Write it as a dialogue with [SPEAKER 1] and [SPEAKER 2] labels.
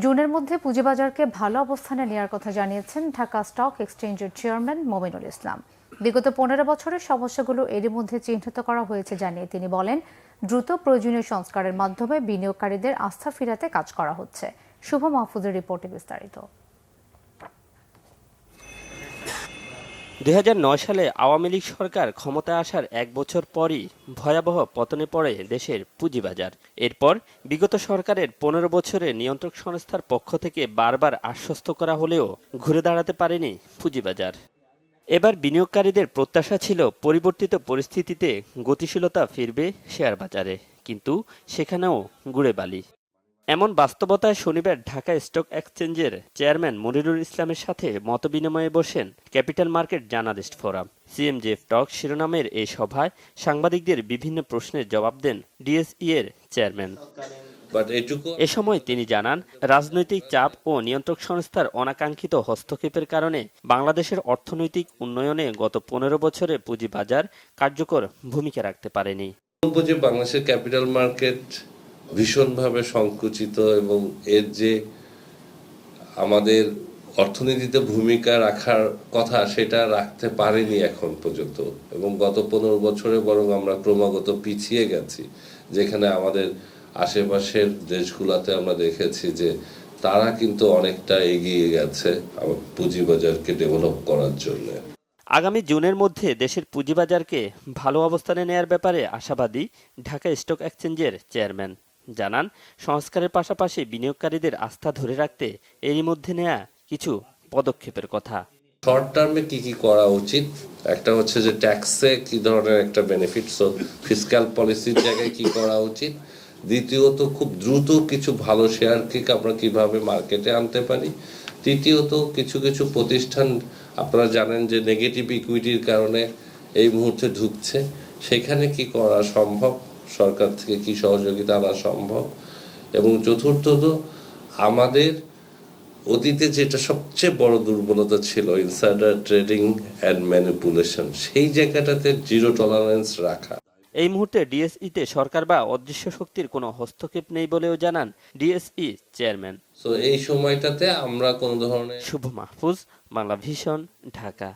[SPEAKER 1] জুনের মধ্যে পুঁজিবাজারকে ভালো অবস্থানে নেওয়ার কথা জানিয়েছেন ঢাকা স্টক এক্সচেঞ্জের চেয়ারম্যান মমিনুল ইসলাম। বিগত 15 বছরের সমস্যাগুলো এরই মধ্যে চিহ্নিত করা হয়েছে জানিয়ে তিনি বলেন, দ্রুত প্রয়োজনীয় সংস্কারের মাধ্যমে বিনিয়োগকারীদের আস্থা ফেরাতে কাজ করা হচ্ছে। শুভ মাহফুজের রিপোর্টে বিস্তারিত।
[SPEAKER 2] 2009 সালে আওয়ামী লীগ সরকার ক্ষমতায় আসার এক বছর পরই ভয়াবহ পতনে পড়ে দেশের পুঁজিবাজার। এরপর বিগত সরকারের 15 বছরের নিয়ন্ত্রক সংস্থার পক্ষ থেকে বারবার আশ্বস্ত করা হলেও ঘুরে দাঁড়াতে পারেনি পুঁজিবাজার। এবার বিনিয়োগকারীদের প্রত্যাশা ছিল পরিবর্তিত পরিস্থিতিতে গতিশীলতা ফিরবে শেয়ার বাজারে, কিন্তু সেখানেও গুড়ে বালি। এমন বাস্তবতায় শনিবার ঢাকা স্টক এক্সচেঞ্জের চেয়ারম্যান মনিরুল ইসলামের সাথে মতবিনিময়ে বসেন capital market journalist forum. CMJF talk শিরোনামের এই সভায় সাংবাদিকদের বিভিন্ন প্রশ্নের জবাব দেন ডিএসই এর চেয়ারম্যান। এ সময় তিনি জানান, রাজনৈতিক চাপ ও নিয়ন্ত্রক সংস্থার অনাকাঙ্ক্ষিত হস্তক্ষেপের কারণে বাংলাদেশের অর্থনৈতিক উন্নয়নে গত 15 বছরে পুঁজিবাজার কার্যকর ভূমিকা রাখতে পারেনি।
[SPEAKER 3] বাংলাদেশের ক্যাপিটাল মার্কেট ভীষণভাবে সংকুচিত এবং এর যে আমাদের অর্থনীতিতে ভূমিকা রাখার কথা সেটা রাখতে পারেনি এখন পর্যন্ত, এবং গত 15 বছরে বরং আমরা ক্রমাগত পিছিয়ে গেছি। যেখানে আমাদের আশেপাশের দেশগুলোতে আমরা দেখেছি যে তারা কিন্তু অনেকটা এগিয়ে গেছে পুঁজিবাজারকে ডেভেলপ করার জন্য।
[SPEAKER 2] আগামী জুনের মধ্যে দেশের পুঁজিবাজারকে ভালো অবস্থানে নেয়ার ব্যাপারে আশাবাদী ঢাকা স্টক এক্সচেঞ্জের চেয়ারম্যান। জানান, সংস্কারের পাশাপাশি বিনিয়োগকারীদের আস্থা ধরে রাখতে এরই মধ্যে নেয়া কিছু পদক্ষেপের কথা।
[SPEAKER 3] শর্ট টার্মে কি কি করা উচিত, একটা হচ্ছে যে ট্যাক্সে কি ধরনের একটা বেনিফিট, ফিসক্যাল পলিসির জায়গায় কি করা উচিত। দ্বিতীয়ত, খুব দ্রুত কিছু ভালো শেয়ারকে আমরা কিভাবে মার্কেটে আনতে পারি। তৃতীয়ত, কিছু কিছু প্রতিষ্ঠান আপনারা জানেন যে নেগেটিভ ইকুইটির কারণে এই মুহূর্তে ঢুকছে, সেখানে কি করা সম্ভব, সরকার থেকে কি সহযোগিতা আনা সম্ভব। এবং চতুর্থত, আমাদের অতীতে যেটা সবচেয়ে বড় দুর্বলতা ছিল, ইনসাইডার ট্রেডিং অ্যান্ড ম্যানিপুলেশন, সেই জায়গাটাতে জিরো টলারেন্স রাখা।
[SPEAKER 2] এই মুহূর্তে ডিএসইতে সরকার বা অদৃশ্য শক্তির কোনো হস্তক্ষেপ নেই বলেও জানান ডিএসই চেয়ারম্যান।
[SPEAKER 3] এই সময়টাতে আমরা কোন ধরনের।
[SPEAKER 2] শুভ মাহফুজ, বাংলা ভিশন, ঢাকা।